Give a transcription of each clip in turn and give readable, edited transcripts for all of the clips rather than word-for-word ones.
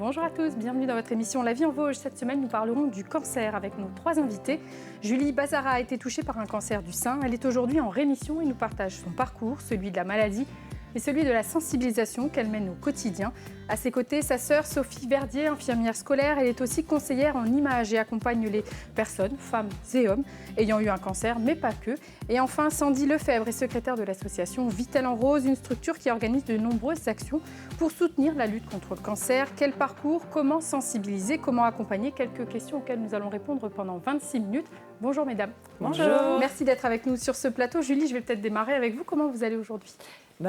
Bonjour à tous, bienvenue dans votre émission La vie en Vosges. Cette semaine, nous parlerons du cancer avec nos 3 invités. Julie Bazara a été touchée par un cancer du sein. Elle est aujourd'hui en rémission et nous partage son parcours, celui de la maladie et celui de la sensibilisation qu'elle mène au quotidien. À ses côtés, sa sœur Sophie Verdier, infirmière scolaire. Elle est aussi conseillère en images et accompagne les personnes, femmes et hommes, ayant eu un cancer, mais pas que. Et enfin, Sandy Lefebvre est secrétaire de l'association Vitelle en Rose, une structure qui organise de nombreuses actions pour soutenir la lutte contre le cancer. Quel parcours, comment sensibiliser, comment accompagner? Quelques questions auxquelles nous allons répondre pendant 26 minutes. Bonjour mesdames. Bonjour. Merci d'être avec nous sur ce plateau. Julie, je vais peut-être démarrer avec vous. Comment vous allez aujourd'hui?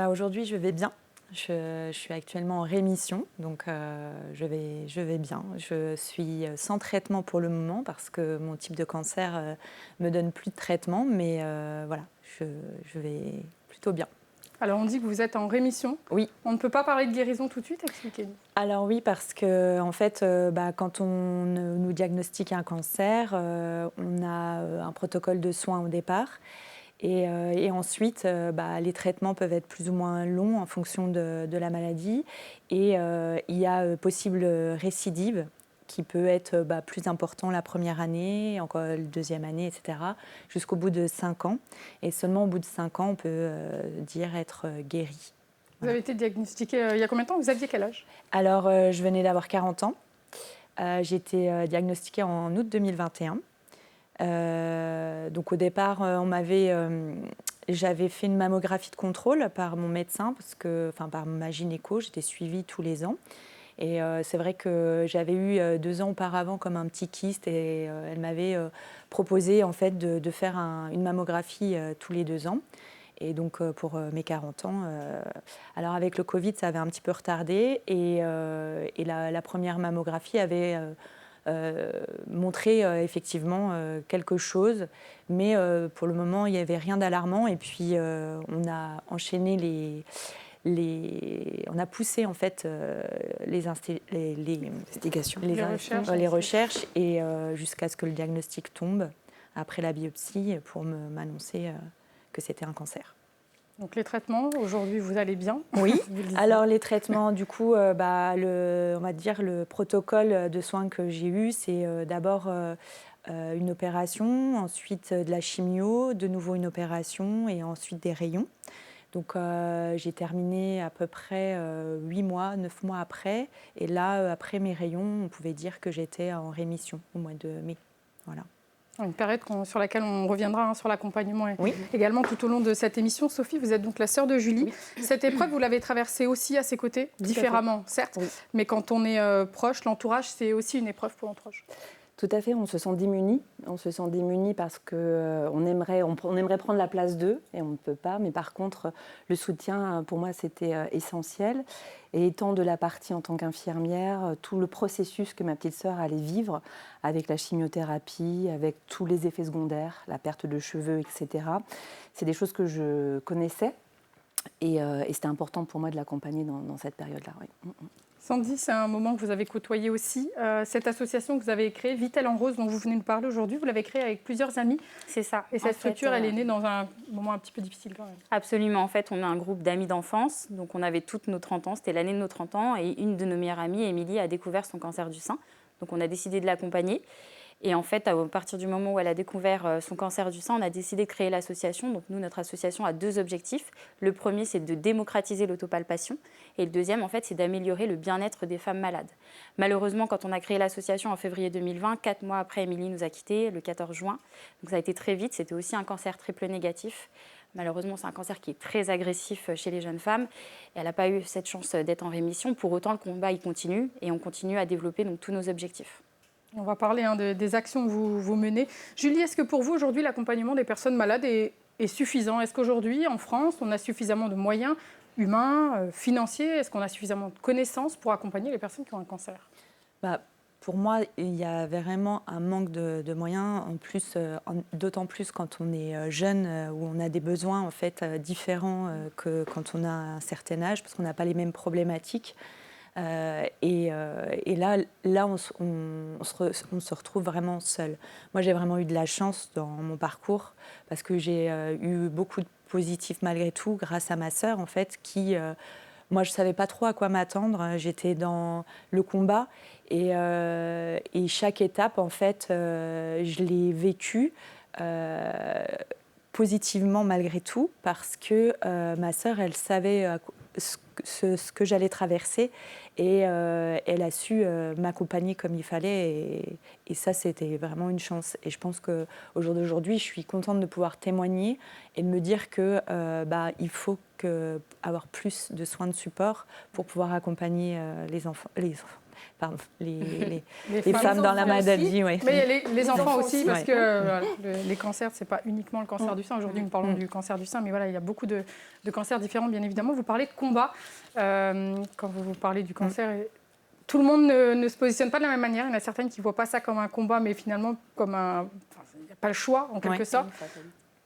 Aujourd'hui, je vais bien. Je suis actuellement en rémission, donc je vais bien. Je suis sans traitement pour le moment parce que mon type de cancer me donne plus de traitement, mais voilà, je vais plutôt bien. Alors on dit que vous êtes en rémission. Oui. On ne peut pas parler de guérison tout de suite, expliquez-nous. Alors oui, parce que en fait, quand on nous diagnostique un cancer, on a un protocole de soins au départ. Et ensuite, les traitements peuvent être plus ou moins longs en fonction de la maladie. Et il y a possible récidive qui peut être plus important la première année, encore la deuxième année, etc., jusqu'au bout de 5 ans. Et seulement au bout de 5 ans, on peut dire être guéri. Vous avez été diagnostiquée il y a combien de temps? Vous aviez quel âge? Alors, je venais d'avoir 40 ans. J'ai été diagnostiquée en août 2021. Donc au départ, j'avais fait une mammographie de contrôle par mon médecin, par ma gynéco, j'étais suivie tous les ans. Et c'est vrai que j'avais eu 2 ans auparavant comme un petit kyste et elle m'avait proposé en fait de faire une mammographie tous les 2 ans. Et donc pour mes 40 ans, alors avec le Covid, ça avait un petit peu retardé et la première mammographie avait montrer effectivement quelque chose, mais pour le moment il n'y avait rien d'alarmant. Et puis on a enchaîné on a poussé en fait les investigations, les recherches et jusqu'à ce que le diagnostic tombe après la biopsie pour m'annoncer que c'était un cancer. Donc les traitements, aujourd'hui vous allez bien? Oui, alors les traitements, du coup, on va dire le protocole de soins que j'ai eu, c'est d'abord une opération, ensuite de la chimio, de nouveau une opération et ensuite des rayons. Donc j'ai terminé à peu près 8 mois, 9 mois après. Et là, après mes rayons, on pouvait dire que j'étais en rémission au mois de mai. Voilà. Une période sur laquelle on reviendra sur l'accompagnement également tout au long de cette émission. Sophie, vous êtes donc la sœur de Julie. Oui. Cette épreuve, vous l'avez traversée aussi à ses côtés, différemment, certes, mais quand on est proche, l'entourage, c'est aussi une épreuve pour l'entourage. Tout à fait, on se sent démunis. On se sent démunis parce qu'on aimerait prendre la place d'eux et on ne peut pas. Mais par contre, le soutien, pour moi, c'était essentiel. Et étant de la partie en tant qu'infirmière, tout le processus que ma petite sœur allait vivre avec la chimiothérapie, avec tous les effets secondaires, la perte de cheveux, etc., c'est des choses que je connaissais. Et c'était important pour moi de l'accompagner dans cette période-là. Oui. Sandy, c'est un moment que vous avez côtoyé aussi. Cette association que vous avez créée, Vitelle en Rose, dont vous venez de parler aujourd'hui, vous l'avez créée avec plusieurs amis. C'est ça. Et cette structure, elle est née dans un moment un petit peu difficile quand même. Absolument. En fait, on a un groupe d'amis d'enfance. Donc, on avait toutes nos 30 ans. C'était l'année de nos 30 ans. Et une de nos meilleures amies, Émilie, a découvert son cancer du sein. Donc, on a décidé de l'accompagner. Et en fait, à partir du moment où elle a découvert son cancer du sein, on a décidé de créer l'association. Donc nous, notre association a 2 objectifs. Le premier, c'est de démocratiser l'autopalpation. Et le deuxième, en fait, c'est d'améliorer le bien-être des femmes malades. Malheureusement, quand on a créé l'association en février 2020, 4 mois après, Émilie nous a quittés, le 14 juin. Donc ça a été très vite. C'était aussi un cancer triple négatif. Malheureusement, c'est un cancer qui est très agressif chez les jeunes femmes. Et elle n'a pas eu cette chance d'être en rémission. Pour autant, le combat, il continue. Et on continue à développer donc, tous nos objectifs. On va parler des actions que vous menez. Julie, est-ce que pour vous, aujourd'hui, l'accompagnement des personnes malades est suffisant? Est-ce qu'aujourd'hui, en France, on a suffisamment de moyens humains, financiers? Est-ce qu'on a suffisamment de connaissances pour accompagner les personnes qui ont un cancer? Pour moi, il y a vraiment un manque de moyens, en plus, d'autant plus quand on est jeune, où on a des besoins en fait, différents que quand on a un certain âge, parce qu'on n'a pas les mêmes problématiques. Et là on se retrouve vraiment seul. Moi, j'ai vraiment eu de la chance dans mon parcours parce que j'ai eu beaucoup de positifs malgré tout grâce à ma sœur, en fait, qui moi, je ne savais pas trop à quoi m'attendre. J'étais dans le combat et chaque étape, en fait, je l'ai vécue positivement malgré tout parce que ma sœur, elle savait ce que j'allais traverser et elle a su m'accompagner comme il fallait et ça, c'était vraiment une chance. Et je pense qu'au jour d'aujourd'hui, je suis contente de pouvoir témoigner et de me dire que il faut avoir plus de soins de support pour pouvoir accompagner les femmes dans la maladie. Oui. Mais les enfants aussi, parce ouais. que les cancers, ce n'est pas uniquement le cancer du sein. Aujourd'hui, nous parlons du cancer du sein, mais voilà, il y a beaucoup de cancers différents, bien évidemment. Vous parlez de combat. Quand vous parlez du cancer, tout le monde ne se positionne pas de la même manière. Il y en a certaines qui ne voient pas ça comme un combat, mais finalement comme un... il n'y a pas le choix, en quelque sorte.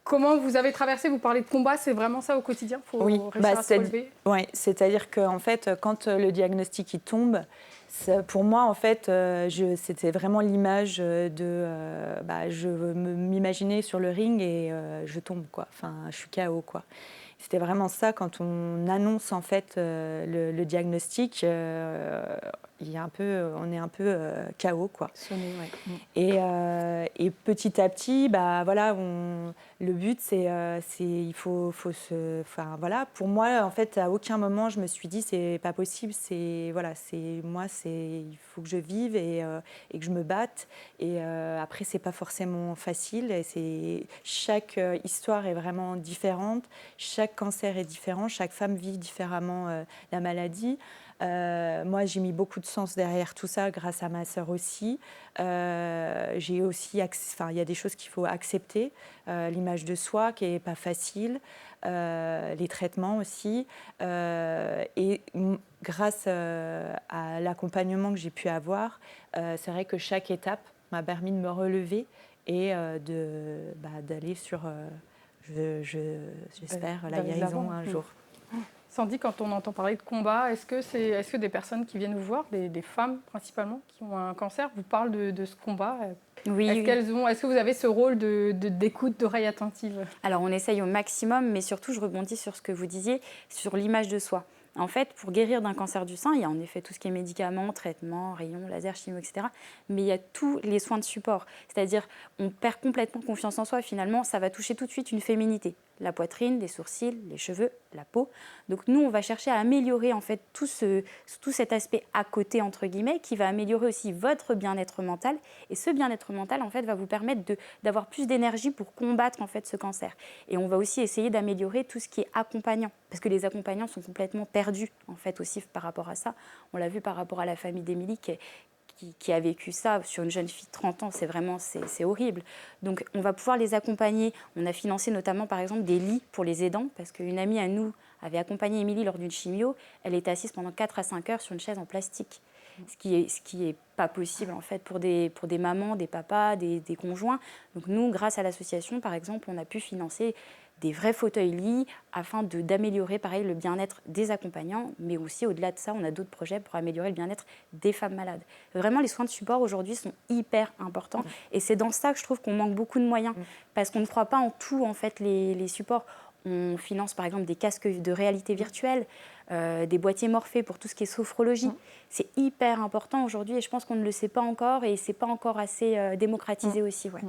Comment vous avez traversé? Vous parlez de combat, c'est vraiment ça au quotidien? Il faut réussir à se relever. Oui, c'est-à-dire qu'en fait, quand le diagnostic il tombe, pour moi, en fait, c'était vraiment l'image de... je m'imaginais sur le ring et je tombe, quoi. Enfin, je suis KO, quoi. C'était vraiment ça, quand on annonce, en fait, le diagnostic, on est un peu KO, quoi. Sonné, ouais. Et petit à petit, le but, c'est il faut se... Enfin, voilà, pour moi, en fait, à aucun moment, je me suis dit, c'est pas possible, il faut que je vive et que je me batte. Et après, c'est pas forcément facile. Et chaque histoire est vraiment différente. Chaque cancer est différent. Chaque femme vit différemment la maladie. Moi, j'ai mis beaucoup de sens derrière tout ça, grâce à ma sœur aussi. J'ai aussi, il y a des choses qu'il faut accepter, l'image de soi qui est pas facile, les traitements aussi, et grâce à l'accompagnement que j'ai pu avoir, c'est vrai que chaque étape m'a permis de me relever et d'aller sur, j'espère, la guérison un jour. Sandy, quand on entend parler de combat, est-ce que des personnes qui viennent vous voir, des femmes principalement, qui ont un cancer, vous parlent de ce combat? Oui. Est-ce que vous avez ce rôle d'écoute, d'oreille attentive? Alors, on essaye au maximum, mais surtout, je rebondis sur ce que vous disiez, sur l'image de soi. En fait, pour guérir d'un cancer du sein, il y a en effet tout ce qui est médicaments, traitements, rayons, laser, chimio, etc. Mais il y a tous les soins de support. C'est-à-dire, on perd complètement confiance en soi. Finalement, ça va toucher tout de suite une féminité. La poitrine, les sourcils, les cheveux, la peau. Donc nous, on va chercher à améliorer en fait tout cet aspect à côté, entre guillemets, qui va améliorer aussi votre bien-être mental. Et ce bien-être mental, en fait, va vous permettre d'avoir plus d'énergie pour combattre en fait ce cancer. Et on va aussi essayer d'améliorer tout ce qui est accompagnant. Parce que les accompagnants sont complètement perdus, en fait, aussi par rapport à ça. On l'a vu par rapport à la famille d'Émilie qui a vécu ça sur une jeune fille de 30 ans, c'est horrible. Donc on va pouvoir les accompagner. On a financé notamment par exemple des lits pour les aidants parce qu'une amie à nous avait accompagné Émilie lors d'une chimio. Elle était assise pendant 4 à 5 heures sur une chaise en plastique. Ce qui est pas possible en fait pour des mamans, des papas, des conjoints. Donc nous, grâce à l'association par exemple, on a pu financer des vrais fauteuils-lits afin d'améliorer pareil le bien-être des accompagnants, mais aussi au-delà de ça, on a d'autres projets pour améliorer le bien-être des femmes malades. Vraiment, les soins de support aujourd'hui sont hyper importants et c'est dans ça que je trouve qu'on manque beaucoup de moyens parce qu'on ne croit pas en tout en fait les supports. On finance par exemple des casques de réalité virtuelle, des boîtiers morphés pour tout ce qui est sophrologie. C'est hyper important aujourd'hui et je pense qu'on ne le sait pas encore et c'est pas encore assez démocratisé aussi. Ouais.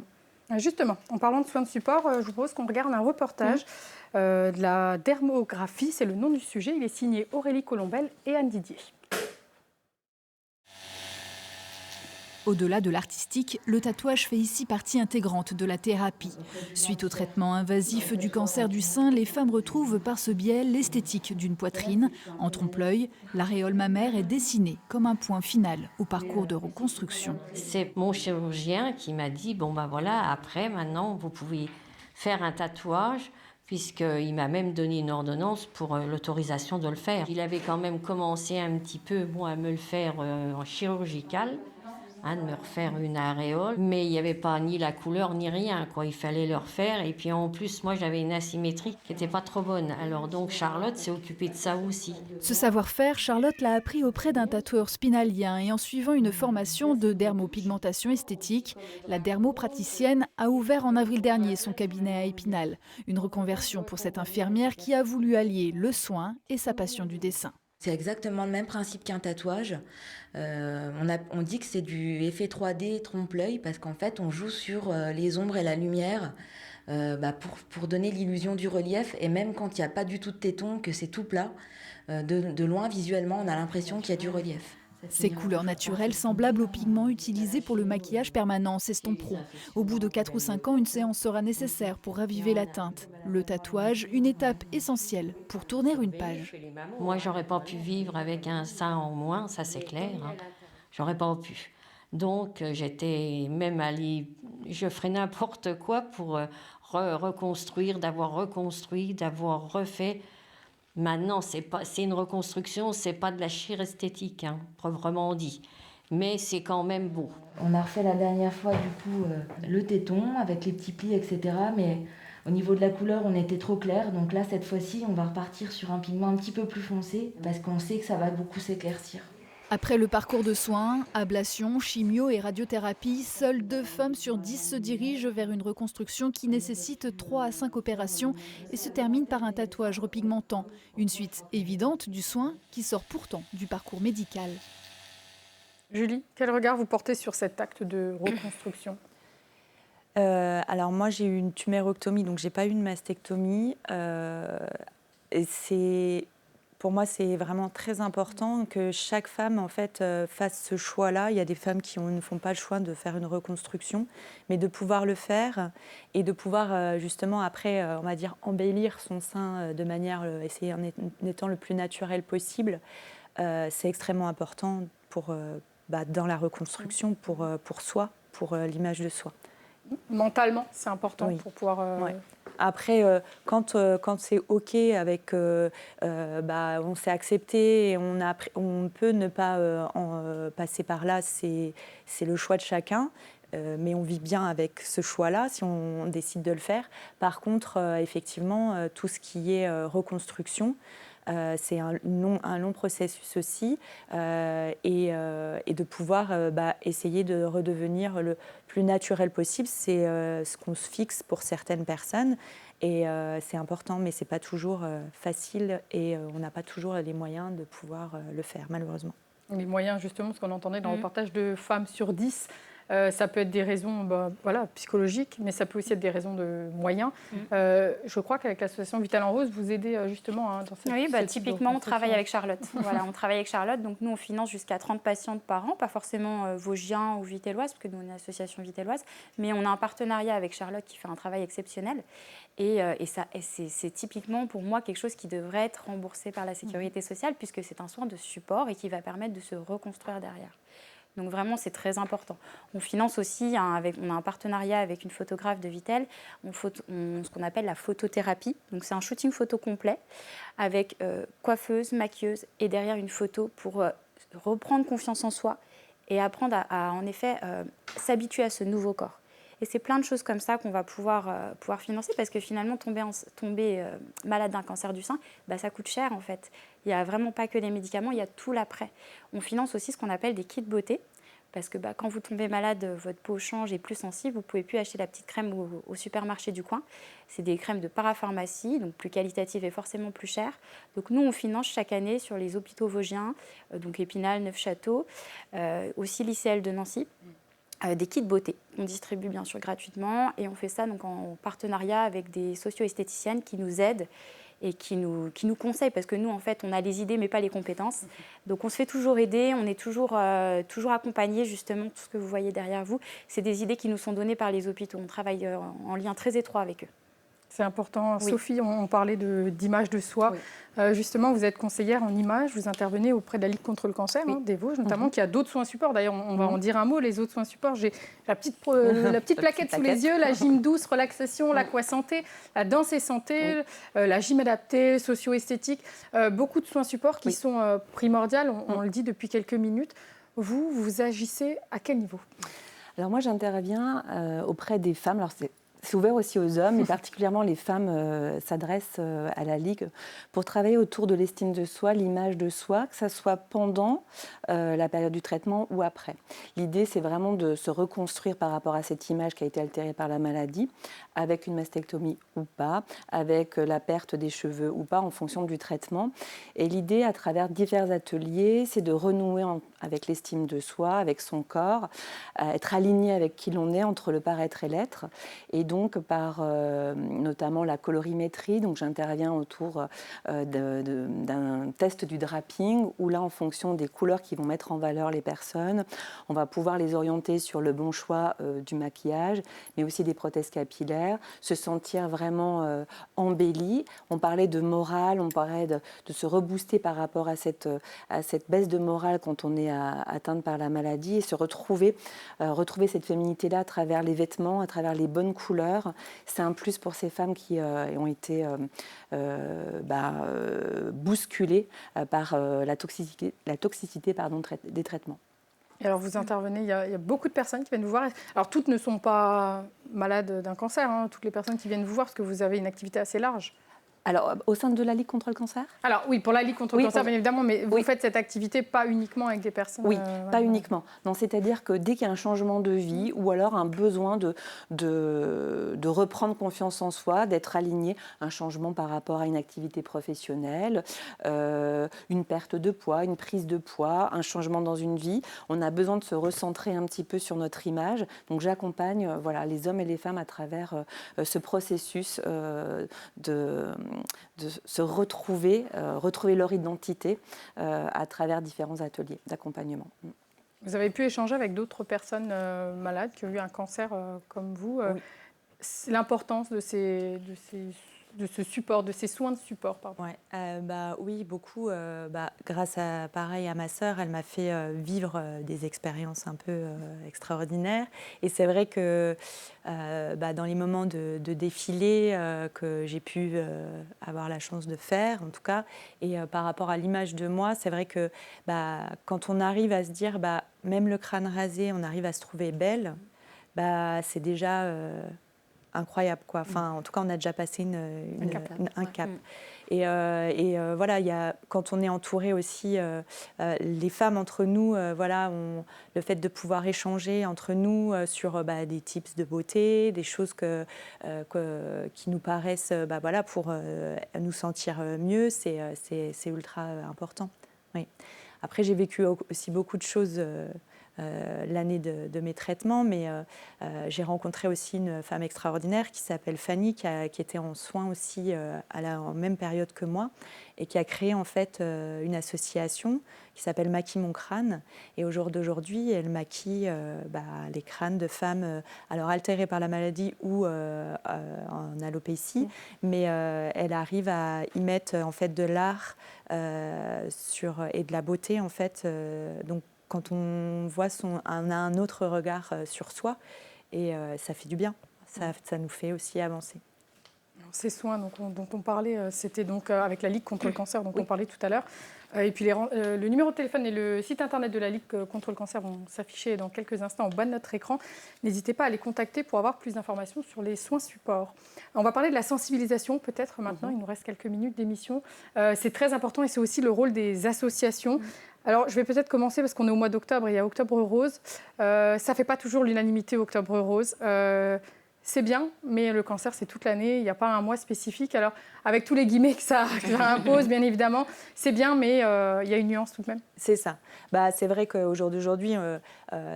Justement, en parlant de soins de support, je vous propose qu'on regarde un reportage de la dermographie, c'est le nom du sujet. Il est signé Aurélie Colombel et Anne Didier. Au-delà de l'artistique, le tatouage fait ici partie intégrante de la thérapie. Suite au traitement invasif du cancer du sein, les femmes retrouvent par ce biais l'esthétique d'une poitrine. En trompe-l'œil, l'aréole mammaire est dessinée comme un point final au parcours de reconstruction. C'est mon chirurgien qui m'a dit, après, maintenant, vous pouvez faire un tatouage, puisqu'il m'a même donné une ordonnance pour l'autorisation de le faire. Il avait quand même commencé un petit peu, à me le faire en chirurgical, de me refaire une aréole, mais il n'y avait pas ni la couleur ni rien, quoi. Il fallait le refaire et puis en plus moi j'avais une asymétrie qui n'était pas trop bonne, alors donc Charlotte s'est occupée de ça aussi. Ce savoir-faire, Charlotte l'a appris auprès d'un tatoueur spinalien et en suivant une formation de dermopigmentation esthétique. La dermopraticienne a ouvert en avril dernier son cabinet à Épinal, une reconversion pour cette infirmière qui a voulu allier le soin et sa passion du dessin. C'est exactement le même principe qu'un tatouage. On dit que c'est du effet 3D trompe-l'œil parce qu'en fait, on joue sur les ombres et la lumière pour donner l'illusion du relief. Et même quand il n'y a pas du tout de téton, que c'est tout plat, de loin, visuellement, on a l'impression qu'il y a du relief. Ces couleurs naturelles semblables aux pigments utilisés pour le maquillage permanent s'estomperont. Au bout de 4 ou 5 ans, une séance sera nécessaire pour raviver la teinte. Le tatouage, une étape essentielle pour tourner une page. Moi, j'aurais pas pu vivre avec un sein en moins, ça c'est clair. J'aurais pas pu. Donc, j'étais même allée, je ferais n'importe quoi pour reconstruire, d'avoir reconstruit, d'avoir refait. Maintenant, c'est une reconstruction, c'est pas de la chiresthétique, proprement dit. Mais c'est quand même beau. On a refait la dernière fois, du coup, le téton avec les petits plis, etc. Mais au niveau de la couleur, on était trop clair. Donc là, cette fois-ci, on va repartir sur un pigment un petit peu plus foncé parce qu'on sait que ça va beaucoup s'éclaircir. Après le parcours de soins, ablation, chimio et radiothérapie, seules 2 femmes sur 10 se dirigent vers une reconstruction qui nécessite 3 à 5 opérations et se termine par un tatouage repigmentant. Une suite évidente du soin qui sort pourtant du parcours médical. Julie, quel regard vous portez sur cet acte de reconstruction ? Alors moi, j'ai eu une tumérectomie, donc j'ai pas eu une mastectomie. Et pour moi, c'est vraiment très important que chaque femme en fait, fasse ce choix-là. Il y a des femmes qui ne font pas le choix de faire une reconstruction, mais de pouvoir le faire et de pouvoir justement après, on va dire, embellir son sein de manière, essayer en étant le plus naturel possible. C'est extrêmement important dans la reconstruction pour soi, pour l'image de soi. Mentalement, c'est important oui. pour pouvoir... Oui. Après, quand c'est OK avec... on s'est accepté et on peut ne pas passer par là, c'est le choix de chacun. Mais on vit bien avec ce choix-là si on décide de le faire. Par contre, effectivement, tout ce qui est reconstruction, c'est un long processus aussi et de pouvoir essayer de redevenir le plus naturel possible. C'est ce qu'on se fixe pour certaines personnes et c'est important, mais ce n'est pas toujours facile et on n'a pas toujours les moyens de pouvoir le faire, malheureusement. Les moyens, justement, ce qu'on entendait dans le reportage de femmes sur 10, ça peut être des raisons psychologiques, mais ça peut aussi être des raisons de moyens. Je crois qu'avec l'association Vital en Rose, vous aidez justement dans cette... Oui, typiquement, on travaille avec Charlotte. On travaille avec Charlotte, donc nous, on finance jusqu'à 30 patientes par an, pas forcément vosgiens ou vitelloises, parce que nous, on est une association vitelloise, mais on a un partenariat avec Charlotte qui fait un travail exceptionnel. Et c'est typiquement, pour moi, quelque chose qui devrait être remboursé par la sécurité sociale, puisque c'est un soin de support et qui va permettre de se reconstruire derrière. Donc vraiment, c'est très important. On finance aussi, on a un partenariat avec une photographe de Vittel, ce qu'on appelle la photothérapie. Donc c'est un shooting photo complet avec coiffeuse, maquilleuse et derrière une photo pour reprendre confiance en soi et apprendre à en effet, s'habituer à ce nouveau corps. Et c'est plein de choses comme ça qu'on va pouvoir financer parce que finalement, tomber malade d'un cancer du sein, ça coûte cher en fait. Il n'y a vraiment pas que les médicaments, il y a tout l'après. On finance aussi ce qu'on appelle des kits beauté parce que quand vous tombez malade, votre peau change et est plus sensible, vous ne pouvez plus acheter la petite crème au supermarché du coin. C'est des crèmes de parapharmacie, donc plus qualitatives et forcément plus chères. Donc nous, on finance chaque année sur les hôpitaux vosgiens, donc Épinal, Neufchâteau, aussi l'ICL de Nancy. Des kits beauté qu'on distribue bien sûr gratuitement et on fait ça donc en partenariat avec des socio-esthéticiennes qui nous aident et qui nous conseillent parce que nous en fait on a les idées mais pas les compétences donc on se fait toujours aider, on est toujours accompagné justement, tout ce que vous voyez derrière vous c'est des idées qui nous sont données par les hôpitaux, on travaille en lien très étroit avec eux. C'est important. Oui. Sophie, on parlait d'image de soi. Oui. Justement, vous êtes conseillère en images, vous intervenez auprès de la Ligue contre le cancer, des Vosges notamment, qui a d'autres soins supports. D'ailleurs, on va en dire un mot, les autres soins supports. J'ai la petite plaquette sous les yeux, la gym douce, relaxation, l'aqua-santé, la danse et santé, la gym adaptée, socio-esthétique. Beaucoup de soins supports qui sont primordiaux, on le dit depuis quelques minutes. Vous agissez à quel niveau ? Alors moi, j'interviens auprès des femmes. Alors C'est ouvert aussi aux hommes, et particulièrement les femmes s'adressent à la Ligue pour travailler autour de l'estime de soi, l'image de soi, que ça soit pendant la période du traitement ou après. L'idée, c'est vraiment de se reconstruire par rapport à cette image qui a été altérée par la maladie, avec une mastectomie ou pas, avec la perte des cheveux ou pas, en fonction du traitement. Et l'idée, à travers divers ateliers, c'est de renouer avec l'estime de soi, avec son corps, être aligné avec qui l'on est entre le paraître et l'être. Et donc, par notamment la colorimétrie, donc j'interviens autour d'un test du draping, où là, en fonction des couleurs qui vont mettre en valeur les personnes, on va pouvoir les orienter sur le bon choix du maquillage, mais aussi des prothèses capillaires, se sentir vraiment embelli. On parlait de morale, on parlait de se rebooster par rapport à cette baisse de morale quand on est atteinte par la maladie, et se retrouver cette féminité-là à travers les vêtements, à travers les bonnes couleurs. C'est un plus pour ces femmes qui ont été bousculées par la toxicité des traitements. Et alors vous intervenez, il y a beaucoup de personnes qui viennent vous voir. Alors toutes ne sont pas malades d'un cancer, hein, toutes les personnes qui viennent vous voir, parce que vous avez une activité assez large. Alors, au sein de la Ligue contre le cancer ? Alors oui, pour la Ligue contre le cancer, bien évidemment, mais vous faites cette activité pas uniquement avec des personnes... Oui, pas uniquement. Non, c'est-à-dire que dès qu'il y a un changement de vie ou alors un besoin de reprendre confiance en soi, d'être aligné, un changement par rapport à une activité professionnelle, une perte de poids, une prise de poids, un changement dans une vie, on a besoin de se recentrer un petit peu sur notre image. Donc j'accompagne les hommes et les femmes à travers ce processus de se retrouver leur identité à travers différents ateliers d'accompagnement. Vous avez pu échanger avec d'autres personnes malades qui ont eu un cancer comme vous. Oui. L'importance de ce support, de ces soins de support, pardon. Ouais, oui, beaucoup. Grâce à ma sœur, elle m'a fait vivre des expériences un peu extraordinaires. Et c'est vrai que dans les moments de défilé que j'ai pu avoir la chance de faire, en tout cas, et par rapport à l'image de moi, c'est vrai que quand on arrive à se dire, même le crâne rasé, on arrive à se trouver belle, c'est déjà... incroyable, quoi. Enfin, en tout cas, on a déjà passé un cap. Et quand on est entouré aussi, les femmes entre nous, le fait de pouvoir échanger entre nous sur des tips de beauté, des choses qui nous paraissent, pour nous sentir mieux, c'est ultra important. Oui. Après, j'ai vécu aussi beaucoup de choses. L'année de mes traitements, mais j'ai rencontré aussi une femme extraordinaire qui s'appelle Fanny, qui était en soins aussi en même période que moi, et qui a créé en fait une association qui s'appelle Maquille mon crâne. Et au jour d'aujourd'hui, elle maquille les crânes de femmes alors altérées par la maladie ou en alopécie, mais elle arrive à y mettre en fait de l'art et de la beauté en fait. Donc quand on voit on a un autre regard sur soi, et ça fait du bien, ça nous fait aussi avancer. Ces soins dont on parlait, c'était donc avec la Ligue contre le cancer dont on parlait tout à l'heure. Et puis le numéro de téléphone et le site internet de la Ligue contre le cancer vont s'afficher dans quelques instants en bas de notre écran. N'hésitez pas à les contacter pour avoir plus d'informations sur les soins supports. On va parler de la sensibilisation peut-être maintenant, il nous reste quelques minutes d'émission. C'est très important et c'est aussi le rôle des associations. Alors, je vais peut-être commencer parce qu'on est au mois d'octobre, il y a Octobre Rose. Ça ne fait pas toujours l'unanimité, Octobre Rose. C'est bien, mais le cancer, c'est toute l'année. Il n'y a pas un mois spécifique. Alors, avec tous les guillemets que ça impose, bien évidemment, c'est bien, mais il y a une nuance tout de même. C'est ça. C'est vrai qu'au jour d'aujourd'hui,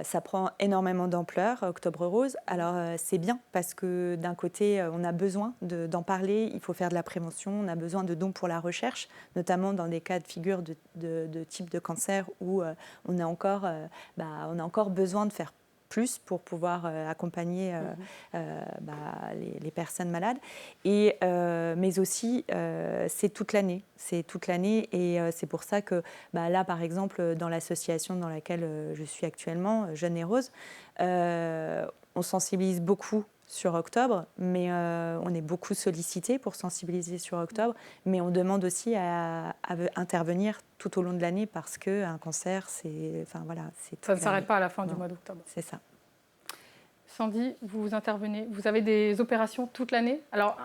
ça prend énormément d'ampleur, Octobre Rose. Alors, c'est bien parce que d'un côté, on a besoin d'en parler. Il faut faire de la prévention. On a besoin de dons pour la recherche, notamment dans des cas de figure de type de cancer où on a encore besoin de faire plus pour pouvoir accompagner les personnes malades. Mais aussi, c'est toute l'année. C'est toute l'année et c'est pour ça que là, par exemple, dans l'association dans laquelle je suis actuellement, Jeune et Rose, on sensibilise beaucoup sur octobre, mais on est beaucoup sollicité pour sensibiliser sur octobre, mais on demande aussi à intervenir tout au long de l'année parce qu'un cancer, ça ne s'arrête pas à la fin du mois d'octobre. C'est ça. Sandy, vous intervenez, vous avez des opérations toute l'année. Alors,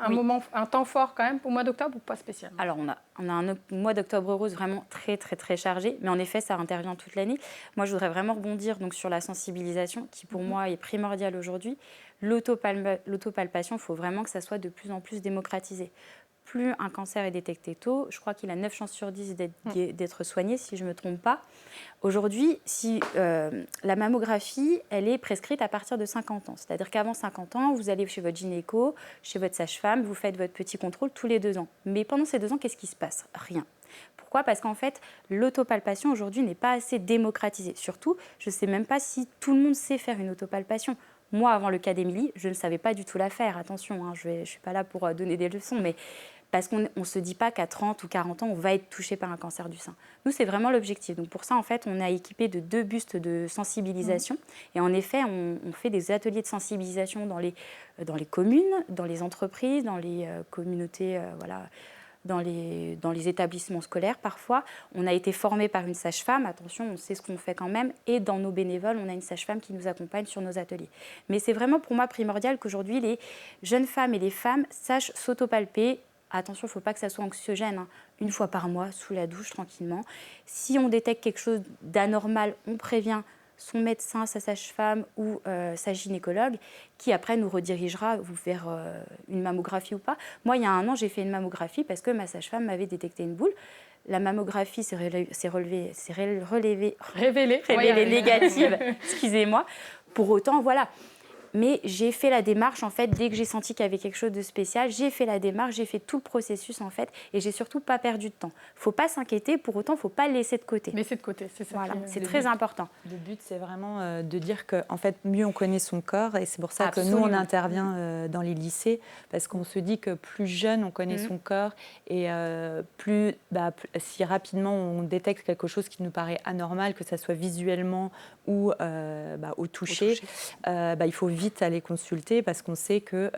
un temps fort quand même au mois d'octobre ou pas spécialement? Alors, on a un mois d'octobre rose vraiment très, très, très chargé. Mais en effet, ça intervient toute l'année. Moi, je voudrais vraiment rebondir donc, sur la sensibilisation qui, pour moi, est primordiale aujourd'hui. L'autopalpation, il faut vraiment que ça soit de plus en plus démocratisé. Plus un cancer est détecté tôt, je crois qu'il a 9 chances sur 10 d'être soigné, si je ne me trompe pas. Aujourd'hui, la mammographie, elle est prescrite à partir de 50 ans. C'est-à-dire qu'avant 50 ans, vous allez chez votre gynéco, chez votre sage-femme, vous faites votre petit contrôle tous les 2 ans. Mais pendant ces 2 ans, qu'est-ce qui se passe? Rien. Pourquoi? Parce qu'en fait, l'autopalpation aujourd'hui n'est pas assez démocratisée. Surtout, je ne sais même pas si tout le monde sait faire une autopalpation. Moi, avant le cas d'Émilie, je ne savais pas du tout la faire. Attention, hein, je ne suis pas là pour donner des leçons, mais parce qu'on ne se dit pas qu'à 30 ou 40 ans, on va être touché par un cancer du sein. Nous, c'est vraiment l'objectif. Donc pour ça, en fait, on a équipé de 2 bustes de sensibilisation. Et en effet, on fait des ateliers de sensibilisation dans les communes, dans les entreprises, dans les communautés, dans les établissements scolaires parfois. On a été formé par une sage-femme, attention, on sait ce qu'on fait quand même, et dans nos bénévoles, on a une sage-femme qui nous accompagne sur nos ateliers. Mais c'est vraiment pour moi primordial qu'aujourd'hui, les jeunes femmes et les femmes sachent s'autopalper. Attention, il ne faut pas que ça soit anxiogène, hein. 1 fois par mois, sous la douche, tranquillement. Si on détecte quelque chose d'anormal, on prévient son médecin, sa sage-femme ou sa gynécologue, qui après nous redirigera vers une mammographie ou pas. Moi, il y a 1 an, j'ai fait une mammographie parce que ma sage-femme m'avait détecté une boule. La mammographie s'est révélée négative, excusez-moi. Pour autant, voilà. Mais j'ai fait la démarche, en fait, dès que j'ai senti qu'il y avait quelque chose de spécial, j'ai fait la démarche, j'ai fait tout le processus, en fait, et j'ai surtout pas perdu de temps. Il ne faut pas s'inquiéter, pour autant, il ne faut pas le laisser de côté. Laisser de côté, c'est ça. Voilà, c'est très important. Le but, c'est vraiment de dire qu'en fait, mieux on connaît son corps, et c'est pour ça Absolument. que nous, on intervient dans les lycées, parce qu'on se dit que plus jeune on connaît son corps, et si rapidement on détecte quelque chose qui nous paraît anormal, que ça soit visuellement ou au toucher, il faut vite aller consulter parce qu'on sait que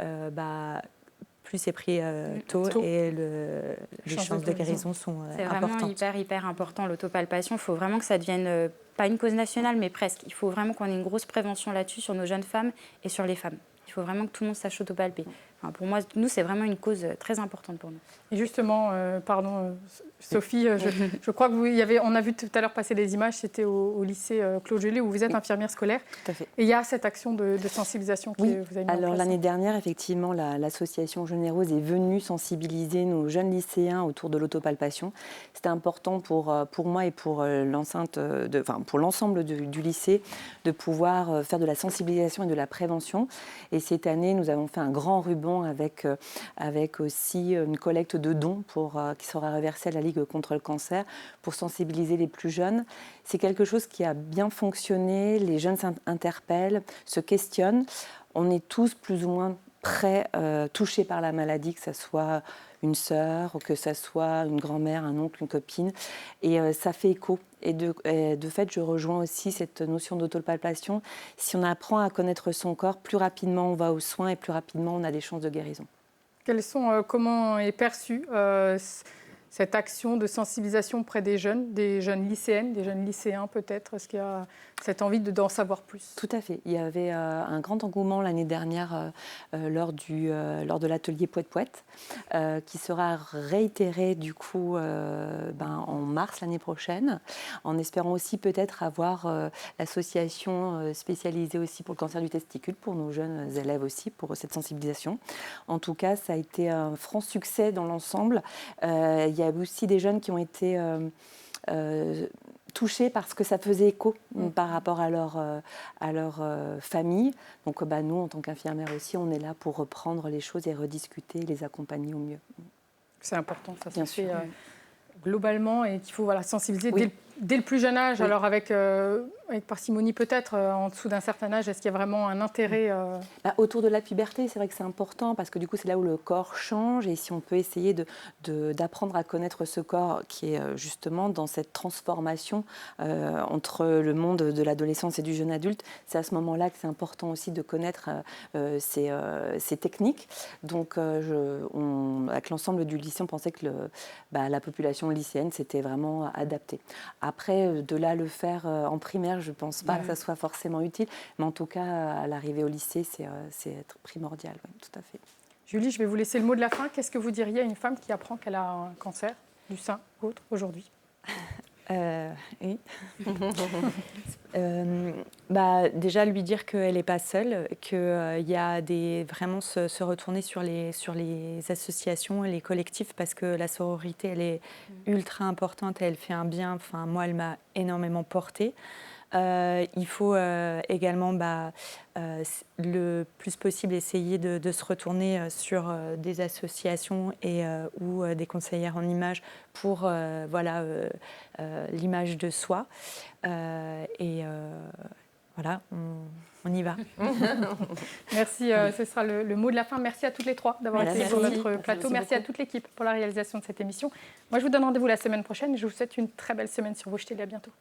plus c'est pris tôt et les chances de guérison sont importantes. C'est vraiment hyper important l'autopalpation. Il faut vraiment que ça devienne pas une cause nationale mais presque. Il faut vraiment qu'on ait une grosse prévention là-dessus sur nos jeunes femmes et sur les femmes. Il faut vraiment que tout le monde sache autopalper. Enfin, pour moi, nous, c'est vraiment une cause très importante pour nous. Et justement, Sophie, je crois que on a vu tout à l'heure passer des images, c'était au lycée Claude Gelée où vous êtes infirmière scolaire. Tout à fait. Et il y a cette action de sensibilisation que vous avez mise en place. Alors l'année dernière, effectivement, l'association Jeune et Rose est venue sensibiliser nos jeunes lycéens autour de l'autopalpation. C'était important pour moi et pour pour l'ensemble du lycée de pouvoir faire de la sensibilisation et de la prévention. Et cette année, nous avons fait un grand ruban avec aussi une collecte de dons qui sera reversée à la Ligue contre le cancer pour sensibiliser les plus jeunes. C'est quelque chose qui a bien fonctionné, les jeunes s'interpellent, se questionnent. On est tous plus ou moins touchés par la maladie, que ce soit une sœur, que ce soit une grand-mère, un oncle, une copine. Et ça fait écho. Et de fait, je rejoins aussi cette notion d'autopalpation. Si on apprend à connaître son corps, plus rapidement on va aux soins et plus rapidement on a des chances de guérison. Comment est perçue cette action de sensibilisation auprès des jeunes lycéennes, des jeunes lycéens peut-être? Est-ce qu'il y a cette envie d'en savoir plus? Tout à fait. Il y avait un grand engouement l'année dernière lors de l'atelier Poète-Poète qui sera réitéré du coup en mars l'année prochaine, en espérant aussi peut-être avoir l'association spécialisée aussi pour le cancer du testicule, pour nos jeunes élèves aussi, pour cette sensibilisation. En tout cas, ça a été un franc succès dans l'ensemble. Il y a aussi des jeunes qui ont été touchés parce que ça faisait écho par rapport à leur famille. Donc nous, en tant qu'infirmières aussi, on est là pour reprendre les choses et rediscuter, les accompagner au mieux. C'est important, ça Bien se fait sûr. Globalement, et qu'il faut sensibiliser Oui. dès le plus jeune âge. Oui. Alors avec parcimonie peut-être, en dessous d'un certain âge, est-ce qu'il y a vraiment un intérêt Autour de la puberté, c'est vrai que c'est important parce que du coup, c'est là où le corps change. Et si on peut essayer d'apprendre à connaître ce corps qui est justement dans cette transformation entre le monde de l'adolescence et du jeune adulte, c'est à ce moment-là que c'est important aussi de connaître ces techniques. Donc, avec l'ensemble du lycée, on pensait que la population lycéenne, c'était vraiment adapté. Après, de là le faire en primaire, je ne pense pas que ça soit forcément utile. Mais en tout cas, à l'arrivée au lycée, c'est primordial, oui, tout à fait. Julie, je vais vous laisser le mot de la fin. Qu'est-ce que vous diriez à une femme qui apprend qu'elle a un cancer du sein ou autre aujourd'hui ? Oui. Déjà lui dire qu'elle n'est pas seule, qu'il y a vraiment se retourner sur les associations et les collectifs, parce que la sororité, elle est ultra importante, elle fait un bien. Enfin, moi, elle m'a énormément portée. Il faut également le plus possible essayer de se retourner sur des associations ou des conseillères en images pour l'image de soi. Voilà, on y va. Merci, ce sera le mot de la fin. Merci à toutes les trois d'avoir été sur notre plateau. Merci à toute l'équipe pour la réalisation de cette émission. Moi, je vous donne rendez-vous la semaine prochaine et je vous souhaite une très belle semaine sur Rouge TV. À bientôt.